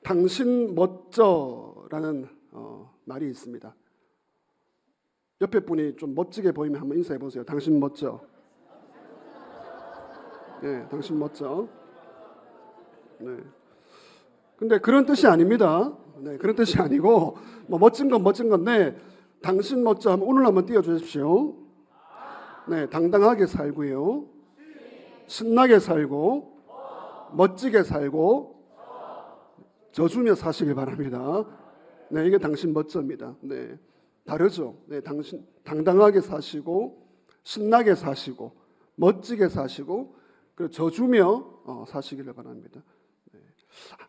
당신 멋져라는 말이 있습니다. 옆에 분이 좀 멋지게 보이면 한번 인사해 보세요. 당신 멋져. 네, 당신 멋져. 네. 근데 그런 뜻이 아닙니다. 네, 그런 뜻이 아니고 뭐 멋진 건 멋진 건데 당신 멋져 하면 오늘 한번 띄워 주십시오. 네, 당당하게 살고요. 신나게 살고 멋지게 살고 져주며 사시길 바랍니다. 네, 이게 당신 멋져입니다. 네, 다르죠. 네, 당신 당당하게 사시고 신나게 사시고 멋지게 사시고 그리고 져주며 사시기를 바랍니다. 네.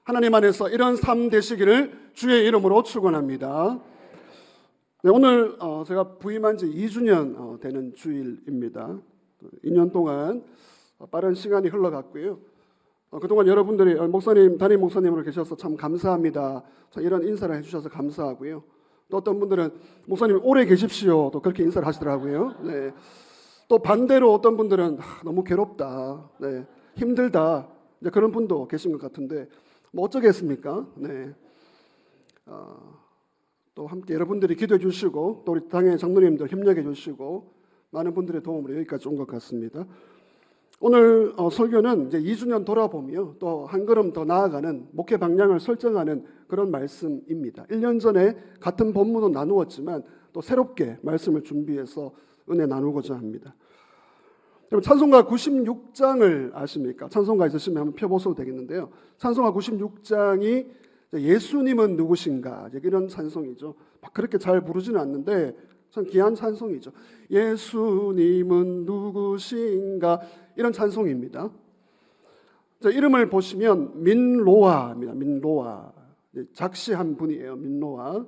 하나님 안에서 이런 삶 되시기를 주의 이름으로 축원합니다. 네, 오늘 제가 부임한 지 2주년 되는 주일입니다. 2년 동안 빠른 시간이 흘러갔고요. 그동안 여러분들이 목사님, 담임 목사님으로 계셔서 참 감사합니다. 이런 인사를 해주셔서 감사하고요. 또 어떤 분들은 목사님 오래 계십시오. 또 그렇게 인사를 하시더라고요. 네. 또 반대로 어떤 분들은 너무 괴롭다, 네, 힘들다, 이제 그런 분도 계신 것 같은데 뭐 어쩌겠습니까? 네. 또 함께 여러분들이 기도해 주시고 또 우리 당의 장로님들 협력해 주시고 많은 분들의 도움으로 여기까지 온 것 같습니다. 오늘 설교는 이제 2주년 돌아보며 또 한 걸음 더 나아가는 목회 방향을 설정하는 그런 말씀입니다. 1년 전에 같은 본문은 나누었지만 또 새롭게 말씀을 준비해서 은혜 나누고자 합니다. 여러분 찬송가 96장을 아십니까? 찬송가 있으시면 한번 펴보셔도 되겠는데요. 찬송가 96장이 예수님은 누구신가? 이런 찬송이죠. 막 그렇게 잘 부르지는 않는데 참 귀한 찬송이죠. 예수님은 누구신가? 이런 찬송입니다. 자, 이름을 보시면 민로아입니다. 민로아. 작시한 분이에요. 민로아.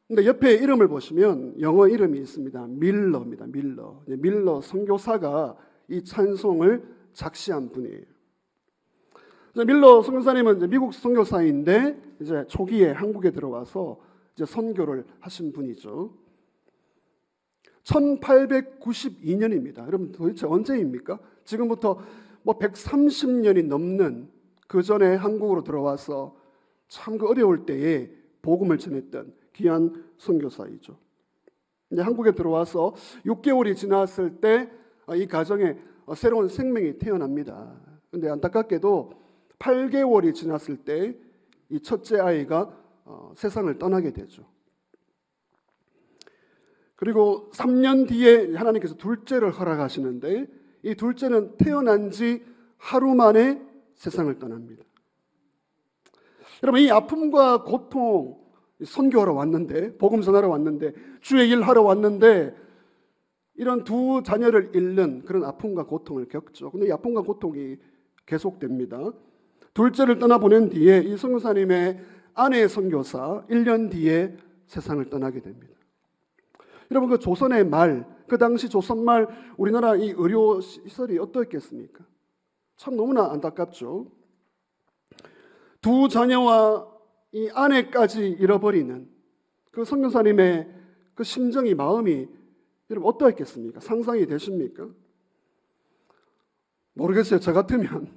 근데 옆에 이름을 보시면 영어 이름이 있습니다. 밀러입니다. 밀러. 밀러 선교사가 이 찬송을 작시한 분이에요. 밀러 선교사님은 이제 미국 선교사인데 이제 초기에 한국에 들어와서 이제 선교를 하신 분이죠. 1892년입니다. 여러분 도대체 언제입니까? 지금부터 뭐 130년이 넘는 그 전에 한국으로 들어와서 참 그 어려울 때에 복음을 전했던 귀한 선교사이죠. 이제 한국에 들어와서 6개월이 지났을 때 이 가정에 새로운 생명이 태어납니다. 그런데 안타깝게도 8개월이 지났을 때 이 첫째 아이가 세상을 떠나게 되죠. 그리고 3년 뒤에 하나님께서 둘째를 허락하시는데 이 둘째는 태어난 지 하루 만에 세상을 떠납니다. 여러분 이 아픔과 고통, 선교하러 왔는데 복음 전하러 왔는데 주의 일 하러 왔는데 이런 두 자녀를 잃는 그런 아픔과 고통을 겪죠. 근데 이 아픔과 고통이 계속됩니다. 둘째를 떠나보낸 뒤에 이 선교사님의 아내 선교사 1년 뒤에 세상을 떠나게 됩니다. 여러분 그 조선의 말, 그 당시 조선말 우리나라 이 의료 시설이 어떻겠습니까? 참 너무나 안타깝죠. 두 자녀와 이 아내까지 잃어버리는 그 선교사님의 그 심정이 마음이 여러분 어떠했겠습니까? 상상이 되십니까? 모르겠어요. 저 같으면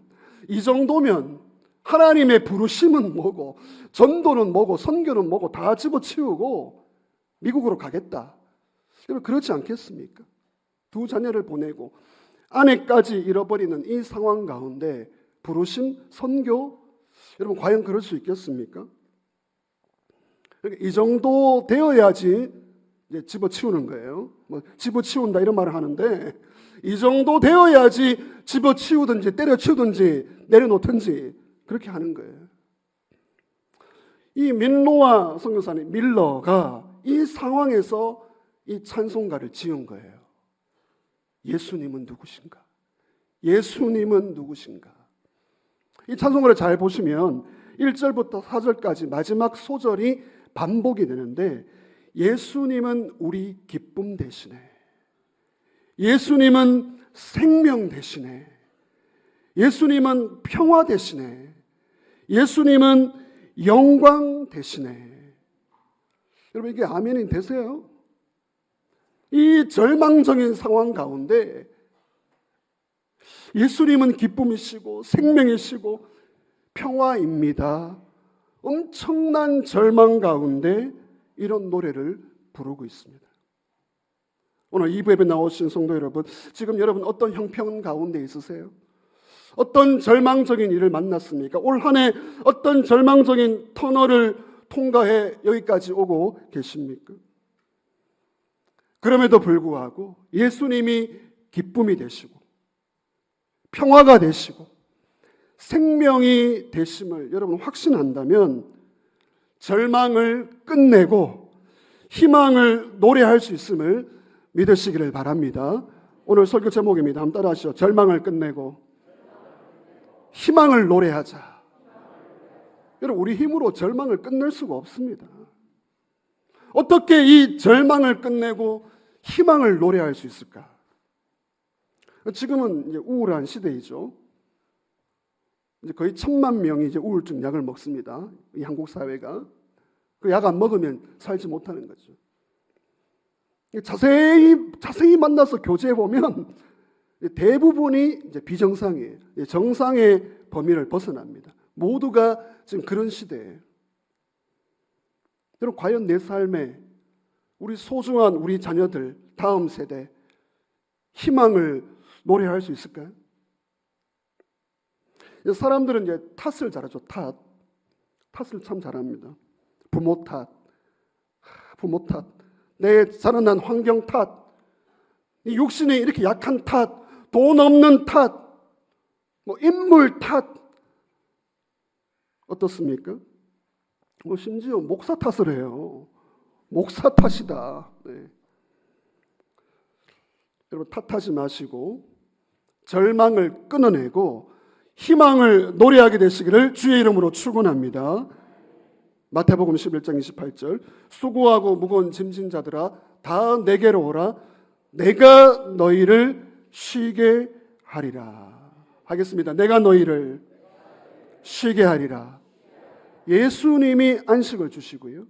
이 정도면 하나님의 부르심은 뭐고 전도는 뭐고 선교는 뭐고 다 집어치우고 미국으로 가겠다. 여러분 그렇지 않겠습니까? 두 자녀를 보내고 아내까지 잃어버리는 이 상황 가운데 부르심, 선교 여러분 과연 그럴 수 있겠습니까? 이 정도 되어야지 이제 집어치우는 거예요. 뭐 집어치운다 이런 말을 하는데 이 정도 되어야지 집어치우든지 때려치우든지 내려놓든지 그렇게 하는 거예요. 이 민노아 선교사님 밀러가 이 상황에서 이 찬송가를 지은 거예요. 예수님은 누구신가? 예수님은 누구신가? 이 찬송가를 잘 보시면 1절부터 4절까지 마지막 소절이 반복이 되는데 예수님은 우리 기쁨 되시네. 예수님은 생명 되시네. 예수님은 평화 되시네. 예수님은 영광 되시네. 여러분 이게 아멘이 되세요? 이 절망적인 상황 가운데 예수님은 기쁨이시고 생명이시고 평화입니다. 엄청난 절망 가운데 이런 노래를 부르고 있습니다. 오늘 2부 예배 나오신 성도 여러분, 지금 여러분 어떤 형편 가운데 있으세요? 어떤 절망적인 일을 만났습니까? 올 한 해 어떤 절망적인 터널을 통과해 여기까지 오고 계십니까? 그럼에도 불구하고 예수님이 기쁨이 되시고 평화가 되시고 생명이 되심을 여러분 확신한다면 절망을 끝내고 희망을 노래할 수 있음을 믿으시기를 바랍니다. 오늘 설교 제목입니다. 한번 따라 하시죠. 절망을 끝내고 희망을 노래하자. 여러분, 우리 힘으로 절망을 끝낼 수가 없습니다. 어떻게 이 절망을 끝내고 희망을 노래할 수 있을까? 지금은 이제 우울한 시대이죠. 이제 거의 1,000만 명이 이제 우울증 약을 먹습니다. 이 한국 사회가. 그 약 안 먹으면 살지 못하는 거죠. 자세히 만나서 교제해 보면 대부분이 이제 비정상이에요. 정상의 범위를 벗어납니다. 모두가 지금 그런 시대예요. 여러분, 과연 내 삶에 우리 소중한 우리 자녀들, 다음 세대 희망을 노래할 수 있을까요? 사람들은 이제 탓을 잘하죠. 탓을 참 잘합니다. 부모 탓, 내 자라난 환경 탓, 육신이 이렇게 약한 탓, 돈 없는 탓, 인물 탓. 어떻습니까? 심지어 목사 탓을 해요. 목사 탓이다. 네. 여러분, 탓하지 마시고 절망을 끊어내고 희망을 노래하게 되시기를 주의 이름으로 축원합니다. 마태복음 11장 28절, 수고하고 무거운 짐진 자들아 다 내게로 오라. 내가 너희를 쉬게 하리라. 하겠습니다. 내가 너희를 쉬게 하리라. 예수님이 안식을 주시고요,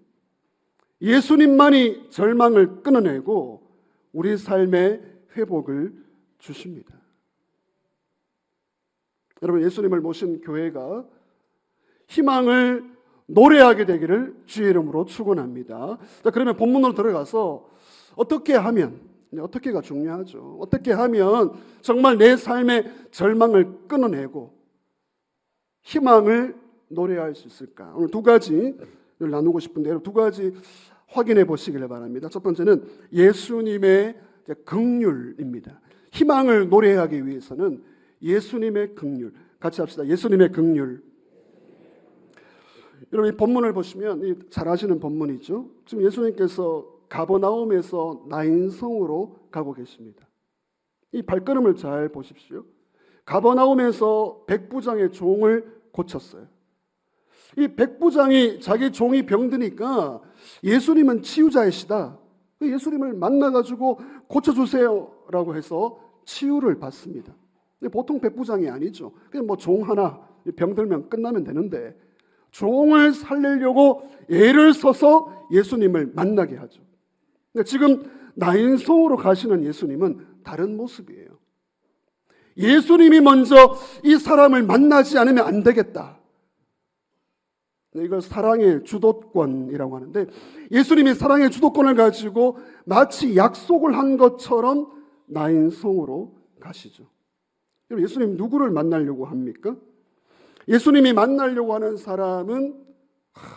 예수님만이 절망을 끊어내고 우리 삶의 회복을 주십니다. 여러분, 예수님을 모신 교회가 희망을 노래하게 되기를 주의 이름으로 축원합니다. 자, 그러면 본문으로 들어가서 어떻게가 중요하죠. 어떻게 하면 정말 내 삶의 절망을 끊어내고 희망을 노래할 수 있을까? 오늘 두 가지를 나누고 싶은데 두 가지 확인해 보시길 바랍니다. 첫 번째는 예수님의 긍휼입니다. 희망을 노래하기 위해서는 예수님의 긍휼. 같이 합시다. 예수님의 긍휼. 여러분, 이 본문을 보시면 잘 아시는 본문이죠. 지금 예수님께서 가버나움에서 나인성으로 가고 계십니다. 이 발걸음을 잘 보십시오. 가버나움에서 백부장의 종을 고쳤어요. 이 백부장이 자기 종이 병드니까 예수님은 치유자이시다. 예수님을 만나가지고 고쳐주세요라고 해서 치유를 받습니다. 보통 백부장이 아니죠. 그냥 종 하나 병들면 끝나면 되는데 종을 살리려고 애를 써서 예수님을 만나게 하죠. 지금 나인성으로 가시는 예수님은 다른 모습이에요. 예수님이 먼저 이 사람을 만나지 않으면 안 되겠다. 이걸 사랑의 주도권이라고 하는데, 예수님이 사랑의 주도권을 가지고 마치 약속을 한 것처럼 나인성으로 가시죠. 예수님 누구를 만나려고 합니까? 예수님이 만나려고 하는 사람은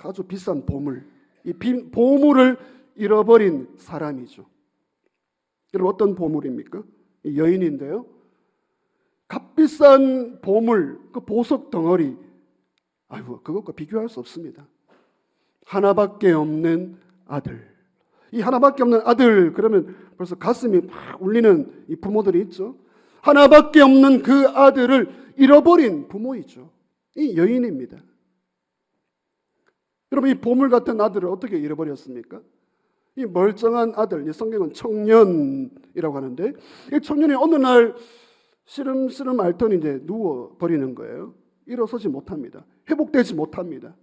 아주 비싼 보물, 이 보물을 잃어버린 사람이죠. 여러분, 어떤 보물입니까? 여인인데요, 값비싼 보물, 그 보석 덩어리, 그것과 비교할 수 없습니다. 하나밖에 없는 아들. 이 하나밖에 없는 아들, 그러면 벌써 가슴이 막 울리는 이 부모들이 있죠. 하나밖에 없는 그 아들을 잃어버린 부모이죠. 이 여인입니다. 여러분, 이 보물 같은 아들을 어떻게 잃어버렸습니까? 이 멀쩡한 아들, 성경은 청년이라고 하는데, 이 청년이 어느 날 시름시름 앓더니 이제 누워버리는 거예요. 일어서지 못합니다. 회복되지 못합니다.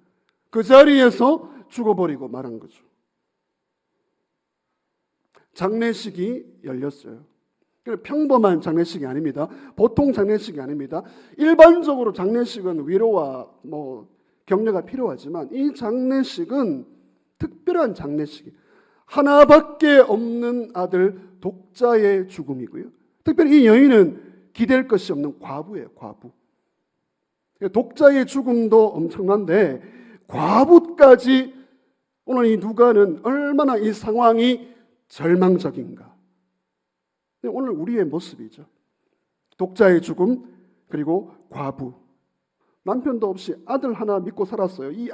그 자리에서 죽어버리고 말한 거죠. 장례식이 열렸어요. 평범한 장례식이 아닙니다. 보통 장례식이 아닙니다. 일반적으로 장례식은 위로와 격려가 필요하지만 이 장례식은 특별한 장례식이 하나밖에 없는 아들 독자의 죽음이고요. 특별히 이 여인은 기댈 것이 없는 과부예요. 과부. 독자의 죽음도 엄청난데 과부까지 오늘 이 누가는 얼마나 이 상황이 절망적인가. 오늘 우리의 모습이죠. 독자의 죽음 그리고 과부. 남편도 없이 아들 하나 믿고 살았어요. 이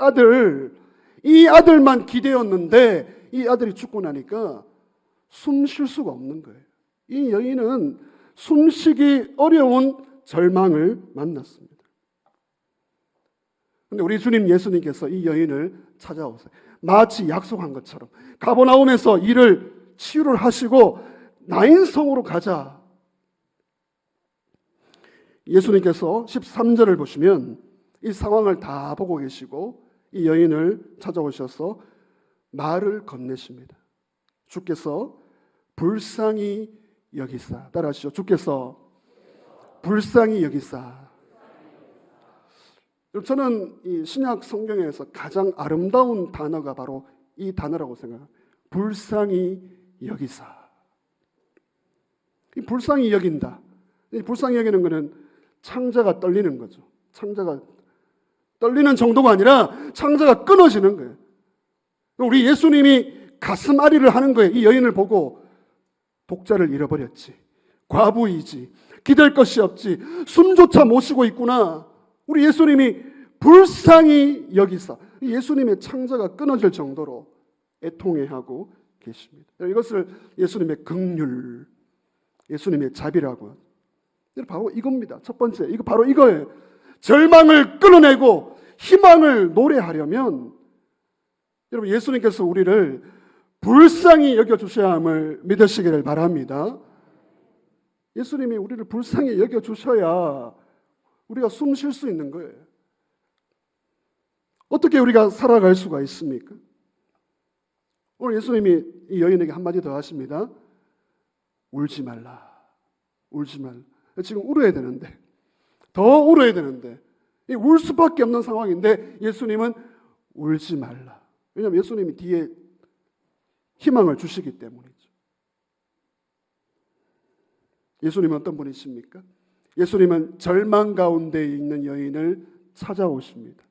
아들만 기대었는데 이 아들이 죽고 나니까 숨 쉴 수가 없는 거예요. 이 여인은 숨쉬기 어려운 절망을 만났습니다. 근데 우리 주님 예수님께서 이 여인을 찾아오세요. 마치 약속한 것처럼 가버나움에서 치유를 하시고 나인성으로 가자. 예수님께서 13절을 보시면 이 상황을 다 보고 계시고 이 여인을 찾아오셔서 말을 건네십니다. 주께서 불쌍히 여기사. 따라하시죠. 주께서 불쌍히 여기사. 저는 이 신약 성경에서 가장 아름다운 단어가 바로 이 단어라고 생각합니다. 불쌍히 여기사. 이 불쌍히 여긴다. 이 불쌍히 여기는 것은 창자가 떨리는 거죠. 창자가 떨리는 정도가 아니라 창자가 끊어지는 거예요. 우리 예수님이 가슴 아리를 하는 거예요. 이 여인을 보고 독자를 잃어버렸지. 과부이지. 기댈 것이 없지. 숨조차 못 쉬고 있구나. 우리 예수님이 불쌍히 여기사. 예수님의 창자가 끊어질 정도로 애통해하고 계십니다. 이것을 예수님의 긍휼, 예수님의 자비라고. 바로 이겁니다. 첫 번째, 이거 바로 이거예요. 절망을 끊어내고 희망을 노래하려면 여러분 예수님께서 우리를 불쌍히 여겨주셔야 함을 믿으시기를 바랍니다. 예수님이 우리를 불쌍히 여겨주셔야 우리가 숨 쉴 수 있는 거예요. 어떻게 우리가 살아갈 수가 있습니까? 오늘 예수님이 이 여인에게 한마디 더 하십니다. 울지 말라. 울지 말라. 지금 울어야 되는데, 더 울어야 되는데, 울 수밖에 없는 상황인데 예수님은 울지 말라. 왜냐하면 예수님이 뒤에 희망을 주시기 때문이죠. 예수님은 어떤 분이십니까? 예수님은 절망 가운데 있는 여인을 찾아오십니다.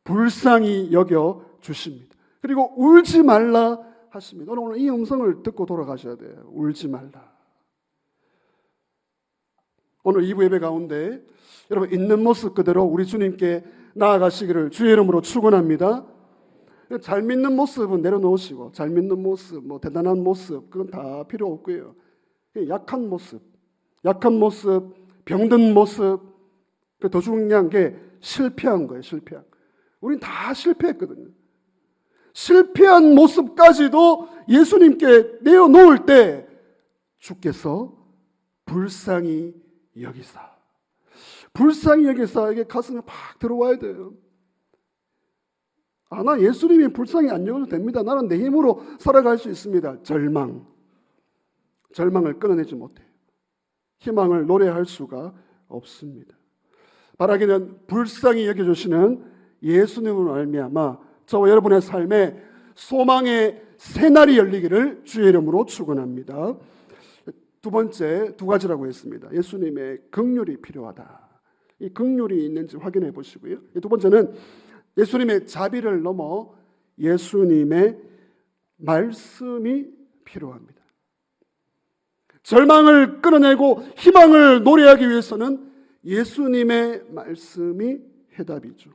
불쌍히 여겨 주십니다. 그리고 울지 말라 하십니다. 오늘 이 음성을 듣고 돌아가셔야 돼요. 울지 말라. 오늘 2부 예배 가운데 여러분 있는 모습 그대로 우리 주님께 나아가시기를 주의 이름으로 축원합니다. 잘 믿는 모습은 내려놓으시고 잘 믿는 모습, 대단한 모습 그건 다 필요 없고요. 약한 모습, 병든 모습, 더 중요한 게 실패한 거예요. 실패한. 우린 다 실패했거든요. 실패한 모습까지도 예수님께 내어놓을 때 주께서 불쌍히 여기사. 불쌍히 여기사. 이게 가슴에 팍 들어와야 돼요. 나 예수님이 불쌍히 안 여겨도 됩니다. 나는 내 힘으로 살아갈 수 있습니다. 절망을 끊어내지 못해요. 희망을 노래할 수가 없습니다. 바라기는 불쌍히 여겨주시는 예수님으로 말미암아 저와 여러분의 삶에 소망의 새날이 열리기를 주의 이름으로 축원합니다. 두 번째, 두 가지라고 했습니다. 예수님의 긍휼이 필요하다. 이 긍휼이 있는지 확인해 보시고요. 두 번째는 예수님의 자비를 넘어 예수님의 말씀이 필요합니다. 절망을 끊어내고 희망을 노래하기 위해서는 예수님의 말씀이 해답이죠.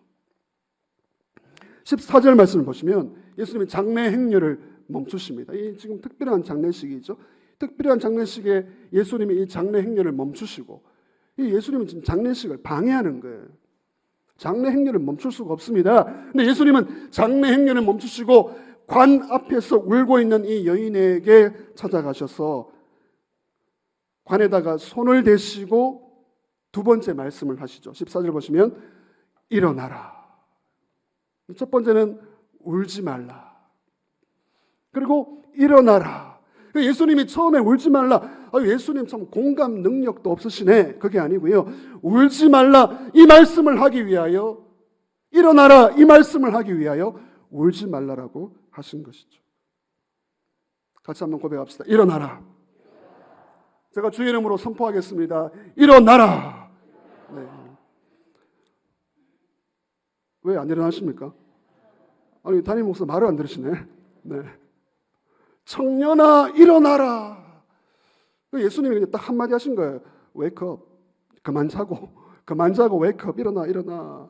14절 말씀을 보시면 예수님이 장례 행렬을 멈추십니다. 이 지금 특별한 장례식이죠. 특별한 장례식에 예수님이 이 장례 행렬을 멈추시고 이 예수님은 지금 장례식을 방해하는 거예요. 장례 행렬을 멈출 수가 없습니다. 근데 예수님은 장례 행렬을 멈추시고 관 앞에서 울고 있는 이 여인에게 찾아가셔서 관에다가 손을 대시고 두 번째 말씀을 하시죠. 14절 보시면 일어나라. 첫 번째는 울지 말라. 그리고 일어나라. 예수님이 처음에 울지 말라. 예수님 참 공감 능력도 없으시네. 그게 아니고요. 울지 말라 이 말씀을 하기 위하여, 일어나라 이 말씀을 하기 위하여 울지 말라라고 하신 것이죠. 같이 한번 고백합시다. 일어나라. 제가 주의 이름으로 선포하겠습니다. 일어나라. 네. 왜 안 일어나십니까? 아니, 담임 목사 말을 안 들으시네. 네. 청년아 일어나라. 예수님이 그냥 딱 한마디 하신 거예요. Wake up. 그만 자고 wake up. 일어나.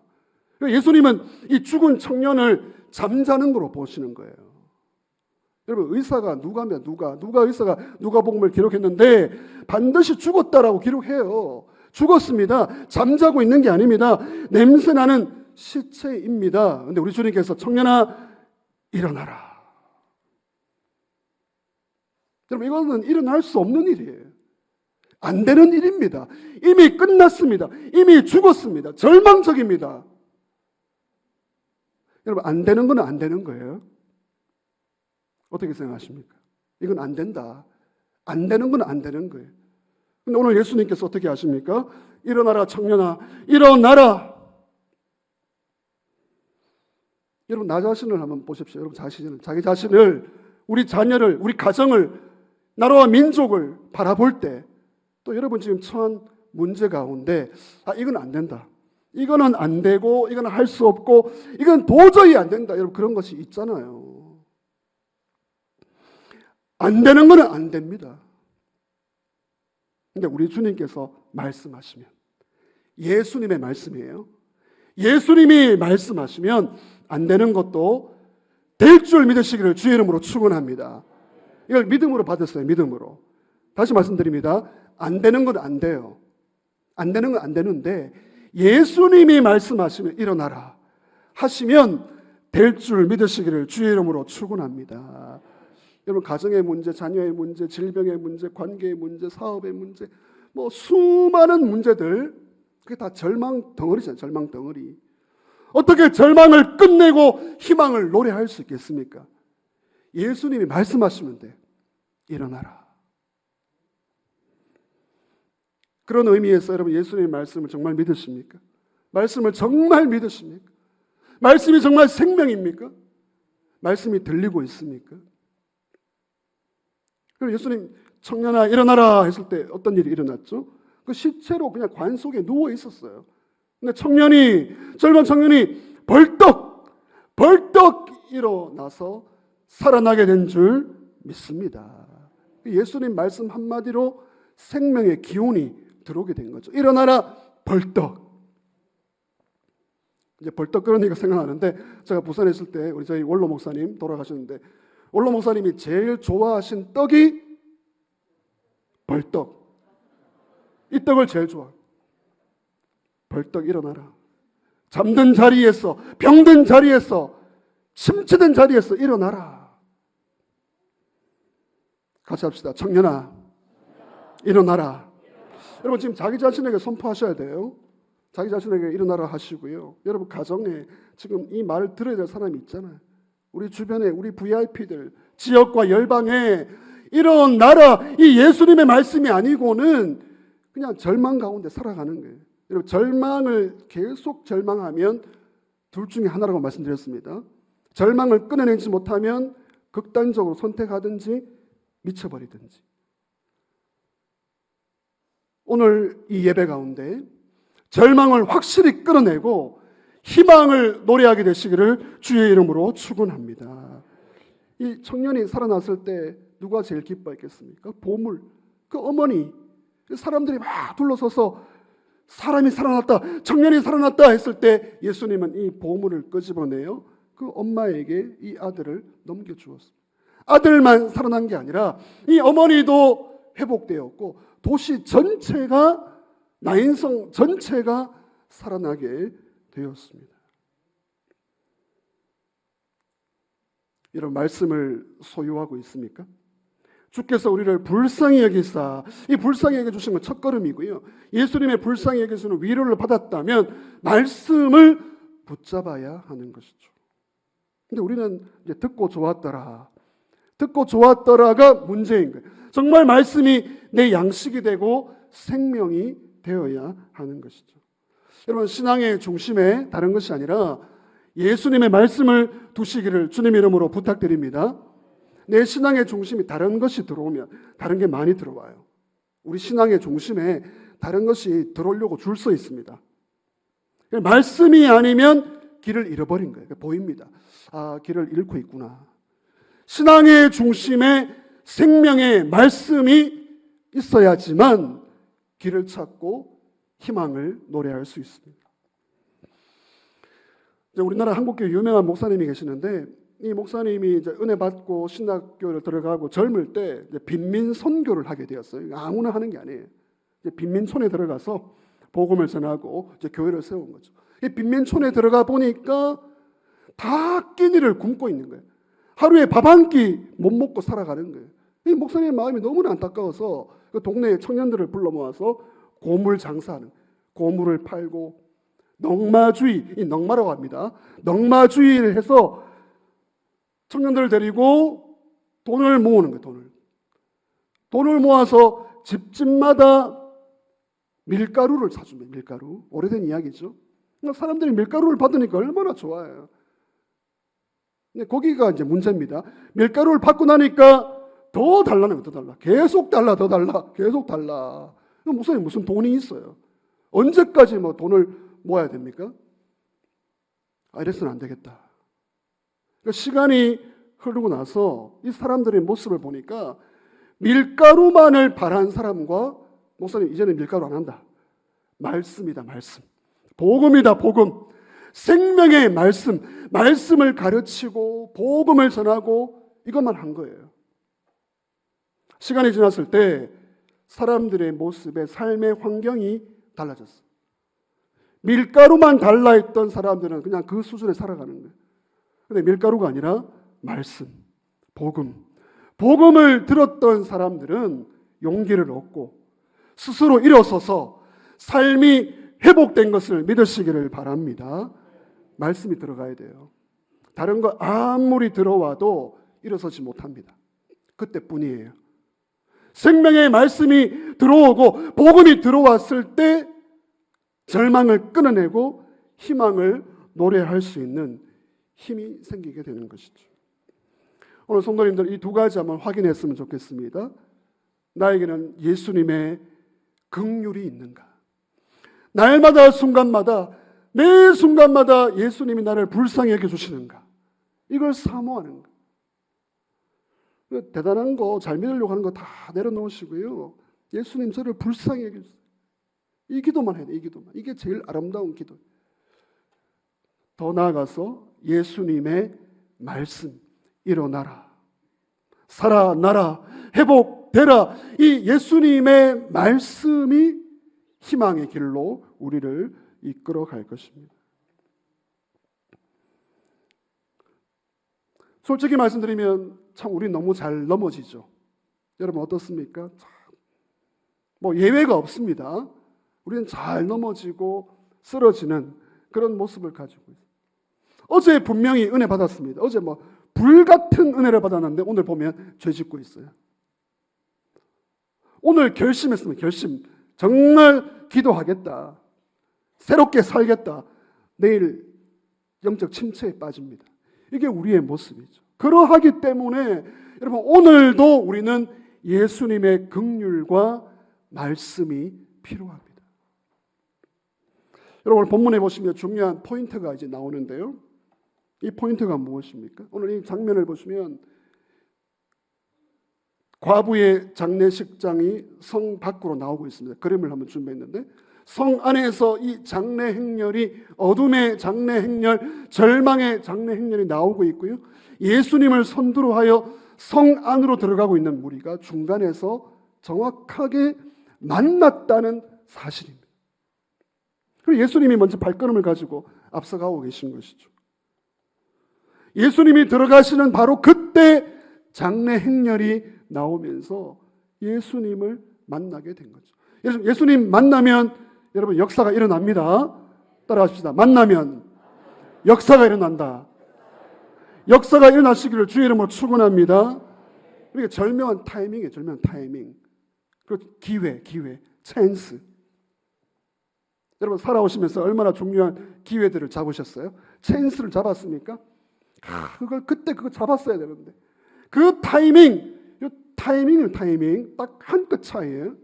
예수님은 이 죽은 청년을 잠자는 거로 보시는 거예요. 여러분, 의사가 누가 의사가 누가복음을 기록했는데 반드시 죽었다라고 기록해요. 죽었습니다. 잠자고 있는 게 아닙니다. 냄새나는 시체입니다. 근데 우리 주님께서 청년아 일어나라. 여러분, 이거는 일어날 수 없는 일이에요. 안 되는 일입니다. 이미 끝났습니다. 이미 죽었습니다. 절망적입니다. 여러분, 안 되는 건 안 되는 거예요. 어떻게 생각하십니까? 이건 안 된다. 안 되는 건 안 되는 거예요. 근데 오늘 예수님께서 어떻게 하십니까? 일어나라 청년아 일어나라. 여러분, 나 자신을 한번 보십시오. 여러분 자기 자신을, 우리 자녀를, 우리 가정을, 나라와 민족을 바라볼 때 또 여러분 지금 처한 문제 가운데 이건 안 된다. 이거는 안 되고 이거는 할 수 없고 이건 도저히 안 된다. 여러분 그런 것이 있잖아요. 안 되는 건 안 됩니다. 근데 우리 주님께서 말씀하시면, 예수님의 말씀이에요. 예수님이 말씀하시면 안 되는 것도 될 줄 믿으시기를 주의 이름으로 축원합니다. 이걸 믿음으로 받았어요. 믿음으로. 다시 말씀드립니다. 안 되는 건 안 돼요. 안 되는 건 안 되는데 예수님이 말씀하시면 일어나라 하시면 될 줄 믿으시기를 주의 이름으로 축원합니다. 여러분, 가정의 문제, 자녀의 문제, 질병의 문제, 관계의 문제, 사업의 문제, 뭐 수많은 문제들, 그게 다 절망 덩어리잖아요. 절망 덩어리. 어떻게 절망을 끝내고 희망을 노래할 수 있겠습니까? 예수님이 말씀하시면 돼. 일어나라. 그런 의미에서 여러분, 예수님의 말씀을 정말 믿으십니까? 말씀을 정말 믿으십니까? 말씀이 정말 생명입니까? 말씀이 들리고 있습니까? 그럼 예수님 청년아 일어나라 했을 때 어떤 일이 일어났죠? 그 시체로 그냥 관 속에 누워 있었어요. 근데 젊은 청년이 벌떡 일어나서 살아나게 된 줄 믿습니다. 예수님 말씀 한마디로 생명의 기운이 들어오게 된 거죠. 일어나라 벌떡. 이제 벌떡 그러니까 생각나는데, 제가 부산에 있을 때 우리 저희 원로 목사님 돌아가셨는데, 원로 목사님이 제일 좋아하신 떡이 벌떡. 이 떡을 제일 좋아. 벌떡 일어나라. 잠든 자리에서, 병든 자리에서, 침체된 자리에서 일어나라. 같이 합시다. 청년아 일어나라. 여러분 지금 자기 자신에게 선포하셔야 돼요. 자기 자신에게 일어나라 하시고요. 여러분 가정에 지금 이 말을 들어야 될 사람이 있잖아요. 우리 주변에 우리 VIP들, 지역과 열방에 일어나라. 이 예수님의 말씀이 아니고는 그냥 절망 가운데 살아가는 거예요. 여러분 절망을 계속 절망하면 둘 중에 하나라고 말씀드렸습니다. 절망을 끊어내지 못하면 극단적으로 선택하든지 미쳐버리든지. 오늘 이 예배 가운데 절망을 확실히 끊어내고 희망을 노래하게 되시기를 주의 이름으로 축원합니다. 이 청년이 살아났을 때 누가 제일 기뻐했겠습니까? 보물, 그 어머니, 사람들이 막 둘러서서 사람이 살아났다, 청년이 살아났다 했을 때 예수님은 이 보물을 끄집어내요 그 엄마에게 이 아들을 넘겨주었습니다. 아들만 살아난 게 아니라 이 어머니도 회복되었고 도시 전체가, 나인성 전체가 살아나게 되었습니다. 이런 말씀을 소유하고 있습니까? 주께서 우리를 불쌍히 여기사, 이 불쌍히 여겨주신 건 첫걸음이고요. 예수님의 불쌍히 여겨주는 위로를 받았다면 말씀을 붙잡아야 하는 것이죠. 근데 우리는 이제 듣고 좋았더라, 듣고 좋았더라가 문제인 거예요. 정말 말씀이 내 양식이 되고 생명이 되어야 하는 것이죠. 여러분, 신앙의 중심에 다른 것이 아니라 예수님의 말씀을 두시기를 주님의 이름으로 부탁드립니다. 내 신앙의 중심이 다른 것이 들어오면 다른 게 많이 들어와요. 우리 신앙의 중심에 다른 것이 들어오려고 줄 서 있습니다. 말씀이 아니면 길을 잃어버린 거예요. 보입니다. 아, 길을 잃고 있구나. 신앙의 중심에 생명의 말씀이 있어야지만 길을 찾고 희망을 노래할 수 있습니다. 우리나라 한국교회 유명한 목사님이 계시는데, 이 목사님이 이제 은혜 받고 신학교를 들어가고 젊을 때 빈민 선교를 하게 되었어요. 아무나 하는 게 아니에요. 빈민촌에 들어가서 복음을 전하고 이제 교회를 세운 거죠. 이 빈민촌에 들어가 보니까 다 끼니를 굶고 있는 거예요. 하루에 밥 한 끼 못 먹고 살아가는 거예요. 이 목사님의 마음이 너무나 안타까워서 그 동네 청년들을 불러 모아서 고물 장사하는, 고물을 팔고 넉마주의, 이 넉마라고 합니다. 넉마주의를 해서 청년들을 데리고 돈을 모으는 거예요. 돈을 모아서 집집마다 밀가루를 사줍니다. 밀가루. 오래된 이야기죠. 사람들이 밀가루를 받으니까 얼마나 좋아해요. 근데 거기가 이제 문제입니다. 밀가루를 받고 나니까 더 달라는 거예요. 더 달라. 계속 달라. 더 달라. 계속 달라. 무슨 돈이 있어요. 언제까지 뭐 돈을 모아야 됩니까? 이래서는 안 되겠다. 그러니까 시간이 흐르고 나서 이 사람들의 모습을 보니까 밀가루만을 바란 사람과, 목사님 이제는 밀가루 안 한다. 말씀이다, 말씀. 복음이다, 복음. 생명의 말씀, 말씀을 가르치고 복음을 전하고 이것만 한 거예요. 시간이 지났을 때 사람들의 모습의 삶의 환경이 달라졌어요. 밀가루만 달라했던 사람들은 그냥 그 수준에 살아가는 거예요. 근데 밀가루가 아니라 말씀, 복음. 복음을 들었던 사람들은 용기를 얻고 스스로 일어서서 삶이 회복된 것을 믿으시기를 바랍니다. 말씀이 들어가야 돼요. 다른 거 아무리 들어와도 일어서지 못합니다. 그때뿐이에요. 생명의 말씀이 들어오고 복음이 들어왔을 때 절망을 끊어내고 희망을 노래할 수 있는 힘이 생기게 되는 것이죠. 오늘 성도님들 이 두 가지 한번 확인했으면 좋겠습니다. 나에게는 예수님의 긍휼이 있는가? 날마다 순간마다 매 순간마다 예수님이 나를 불쌍히 여겨주시는가? 이걸 사모하는 거. 대단한 거, 잘 믿으려고 하는 거 다 내려놓으시고요. 예수님 저를 불쌍히 여겨주세요. 이 기도만 해야 돼. 이 기도만. 이게 제일 아름다운 기도. 더 나아가서 예수님의 말씀, 일어나라, 살아나라, 회복되라. 이 예수님의 말씀이 희망의 길로 우리를 이끌어 갈 것입니다. 솔직히 말씀드리면 참 우리 너무 잘 넘어지죠. 여러분 어떻습니까? 뭐 예외가 없습니다. 우리는 잘 넘어지고 쓰러지는 그런 모습을 가지고 있어요. 어제 분명히 은혜 받았습니다. 어제 뭐 불같은 은혜를 받았는데 오늘 보면 죄 짓고 있어요. 오늘 결심했으면 결심. 정말 기도하겠다. 새롭게 살겠다. 내일 영적 침체에 빠집니다. 이게 우리의 모습이죠. 그러하기 때문에 여러분 오늘도 우리는 예수님의 긍휼과 말씀이 필요합니다. 여러분 오늘 본문에 보시면 중요한 포인트가 이제 나오는데요. 이 포인트가 무엇입니까? 오늘 이 장면을 보시면 과부의 장례식장이 성 밖으로 나오고 있습니다. 그림을 한번 준비했는데 성 안에서 이 장례 행렬이 어둠의 장례 행렬, 절망의 장례 행렬이 나오고 있고요. 예수님을 선두로 하여 성 안으로 들어가고 있는 무리가 중간에서 정확하게 만났다는 사실입니다. 그리고 예수님이 먼저 발걸음을 가지고 앞서가고 계신 것이죠. 예수님이 들어가시는 바로 그때 장례 행렬이 나오면서 예수님을 만나게 된 거죠. 예수님 만나면 여러분 역사가 일어납니다. 따라하십시다. 만나면 역사가 일어난다. 역사가 일어나시기를 주의 이름으로 축원합니다. 이게 절묘한 타이밍이에요. 절묘한 타이밍. 그리고 기회, 찬스. 여러분 살아오시면서 얼마나 중요한 기회들을 잡으셨어요? 찬스를 잡았습니까? 그때 그거 잡았어야 되는데 그 타이밍, 타이밍 딱 한 끗 차이예요.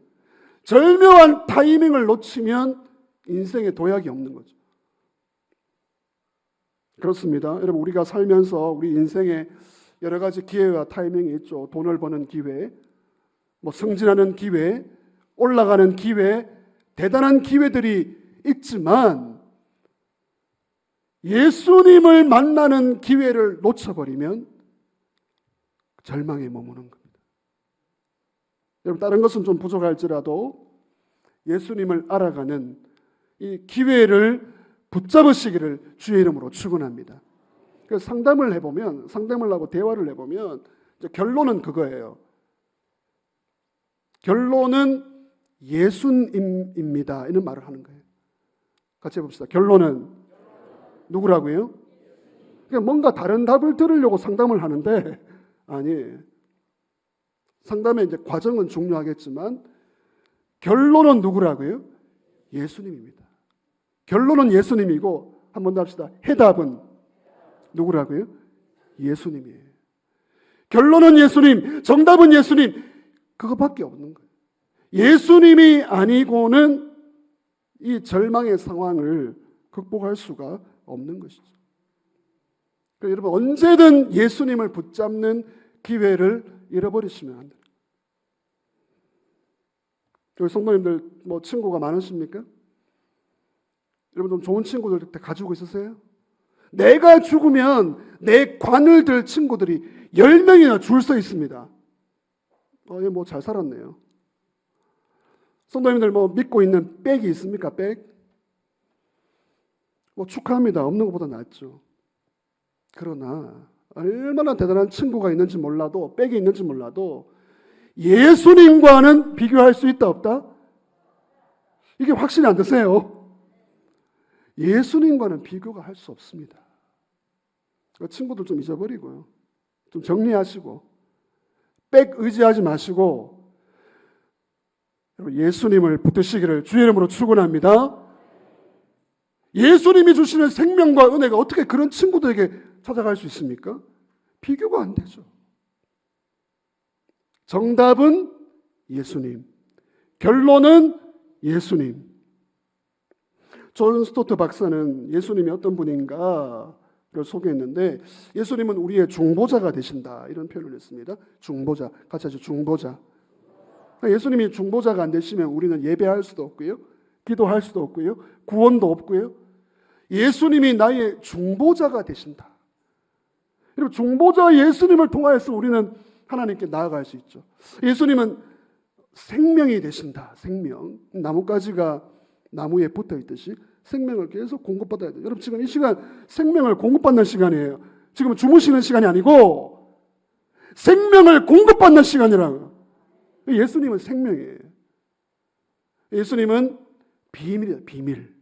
절묘한 타이밍을 놓치면 인생에 도약이 없는 거죠. 그렇습니다. 여러분 우리가 살면서 우리 인생에 여러 가지 기회와 타이밍이 있죠. 돈을 버는 기회, 뭐 승진하는 기회, 올라가는 기회, 대단한 기회들이 있지만 예수님을 만나는 기회를 놓쳐버리면 절망에 머무는 겁니다. 여러분 다른 것은 좀 부족할지라도 예수님을 알아가는 이 기회를 붙잡으시기를 주의 이름으로 축원합니다. 그래서 상담을 하고 대화를 해보면 결론은 그거예요. 결론은 예수님입니다. 이런 말을 하는 거예요. 같이 해봅시다. 결론은 누구라고요? 그러니까 뭔가 다른 답을 들으려고 상담을 하는데 아니, 상담의 이제 과정은 중요하겠지만 결론은 누구라고요? 예수님입니다. 결론은 예수님이고 한 번 더 합시다. 해답은 누구라고요? 예수님이에요. 결론은 예수님, 정답은 예수님. 그거밖에 없는 거예요. 예수님이 아니고는 이 절망의 상황을 극복할 수가 없는 것이죠. 그러니까 여러분 언제든 예수님을 붙잡는 기회를 잃어버리시면 안 돼요. 여기 성도님들 뭐 친구가 많으십니까? 여러분 좀 좋은 친구들 가지고 있으세요? 내가 죽으면 내 관을 들 친구들이 10명이나 줄 서 있습니다. 얘 뭐 잘 살았네요. 성도님들 뭐 믿고 있는 백이 있습니까? 백? 뭐 축하합니다. 없는 것보다 낫죠. 그러나 얼마나 대단한 친구가 있는지 몰라도 백이 있는지 몰라도 예수님과는 비교할 수 있다 없다? 이게 확신이 안 드세요? 예수님과는 비교가 할 수 없습니다. 친구들 좀 잊어버리고요. 좀 정리하시고 백 의지하지 마시고 예수님을 붙드시기를 주의 이름으로 축원합니다. 예수님이 주시는 생명과 은혜가 어떻게 그런 친구들에게 찾아갈 수 있습니까? 비교가 안 되죠. 정답은 예수님, 결론은 예수님. 존 스토트 박사는 예수님이 어떤 분인가를 소개했는데 예수님은 우리의 중보자가 되신다 이런 표현을 했습니다. 중보자, 같이 하죠. 중보자. 예수님이 중보자가 안 되시면 우리는 예배할 수도 없고요, 기도할 수도 없고요, 구원도 없고요. 예수님이 나의 중보자가 되신다. 여러분 중보자 예수님을 통하여서 우리는 하나님께 나아갈 수 있죠. 예수님은 생명이 되신다. 생명. 나뭇가지가 나무에 붙어 있듯이 생명을 계속 공급받아야 돼요. 여러분 지금 이 시간 생명을 공급받는 시간이에요. 지금 주무시는 시간이 아니고 생명을 공급받는 시간이라고. 예수님은 생명이에요. 예수님은 비밀이에요. 비밀.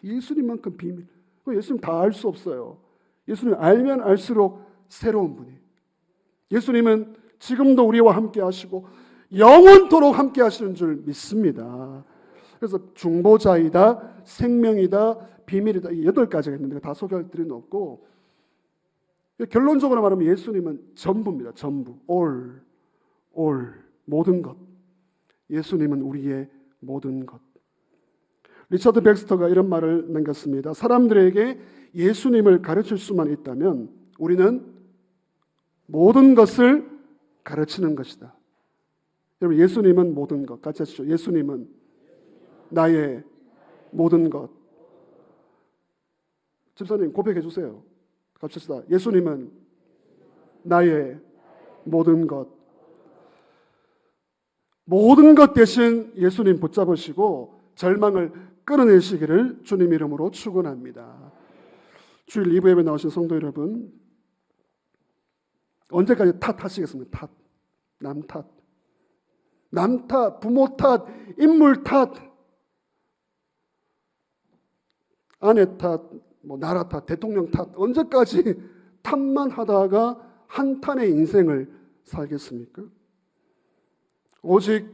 예수님만큼 비밀. 예수님 다 알 수 없어요. 예수님 알면 알수록 새로운 분이에요. 예수님은 지금도 우리와 함께 하시고 영원토록 함께 하시는 줄 믿습니다. 그래서 중보자이다, 생명이다, 비밀이다, 이 8가지가 있는데 다 소개할 필요는 없고 결론적으로 말하면 예수님은 전부입니다. 전부. all, 모든 것. 예수님은 우리의 모든 것. 리처드 백스터가 이런 말을 남겼습니다. 사람들에게 예수님을 가르칠 수만 있다면 우리는 모든 것을 가르치는 것이다. 여러분 예수님은 모든 것. 같이 하시죠. 예수님은 나의 모든 것. 집사님 고백해 주세요. 갑시다. 예수님은 나의 모든 것. 모든 것 대신 예수님 붙잡으시고 절망을 끌어내시기를 주님 이름으로 축원합니다. 주일 2부 예배 나오신 성도 여러분, 언제까지 탓하시겠습니까? 남 탓, 부모 탓, 인물 탓, 아내 탓, 나라 탓, 대통령 탓, 언제까지 탓만 하다가 한탄의 인생을 살겠습니까? 오직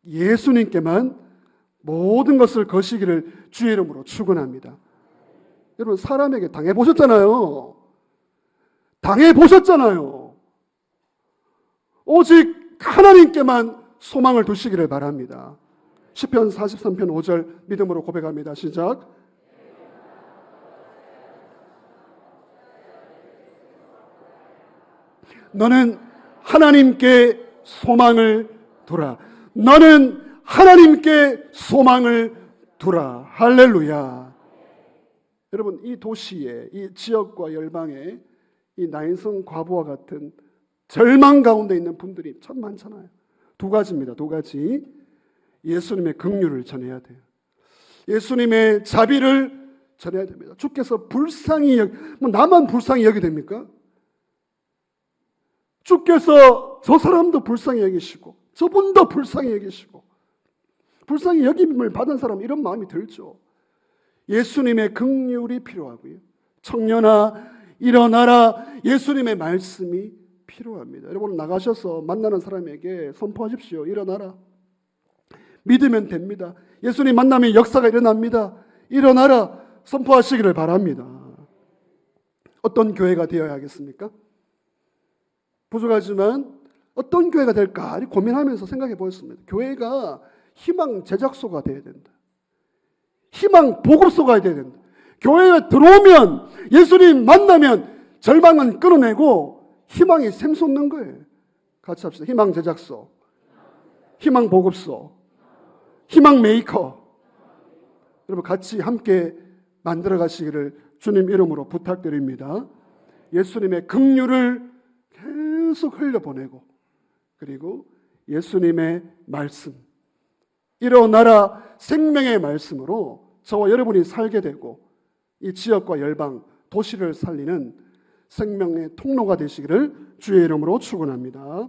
예수님께만 모든 것을 거시기를 주의 이름으로 축원합니다. 여러분, 사람에게 당해보셨잖아요. 당해보셨잖아요. 오직 하나님께만 소망을 두시기를 바랍니다. 시편 43편 5절 믿음으로 고백합니다. 시작. 너는 하나님께 소망을 두라. 너는 하나님께 소망을 두라. 할렐루야. 여러분, 이 도시에, 이 지역과 열방에 이 나인성 과부와 같은 절망 가운데 있는 분들이 참 많잖아요. 두 가지입니다. 두 가지. 예수님의 긍휼을 전해야 돼요. 예수님의 자비를 전해야 됩니다. 주께서 불쌍히 나만 불쌍히 여기 됩니까? 주께서 저 사람도 불쌍히 여기시고 저분도 불쌍히 여기시고 불쌍히 여김을 받은 사람 이런 마음이 들죠. 예수님의 긍휼이 필요하고요. 청년아 일어나라. 예수님의 말씀이 필요합니다. 여러분, 나가셔서 만나는 사람에게 선포하십시오. 일어나라. 믿으면 됩니다. 예수님 만나면 역사가 일어납니다. 일어나라. 선포하시기를 바랍니다. 어떤 교회가 되어야 하겠습니까? 부족하지만 어떤 교회가 될까 고민하면서 생각해 보았습니다. 교회가 희망 제작소가 되어야 된다. 희망 보급소가 되어야 된다. 교회에 들어오면 예수님 만나면 절망은 끊어내고 희망이 샘솟는 거예요. 같이 합시다. 희망 제작소, 희망 보급소, 희망 메이커. 여러분, 같이 함께 만들어 가시기를 주님 이름으로 부탁드립니다. 예수님의 긍휼을 계속 흘려보내고, 그리고 예수님의 말씀, 일어나라 생명의 말씀으로 저와 여러분이 살게 되고 이 지역과 열방, 도시를 살리는 생명의 통로가 되시기를 주의 이름으로 축원합니다.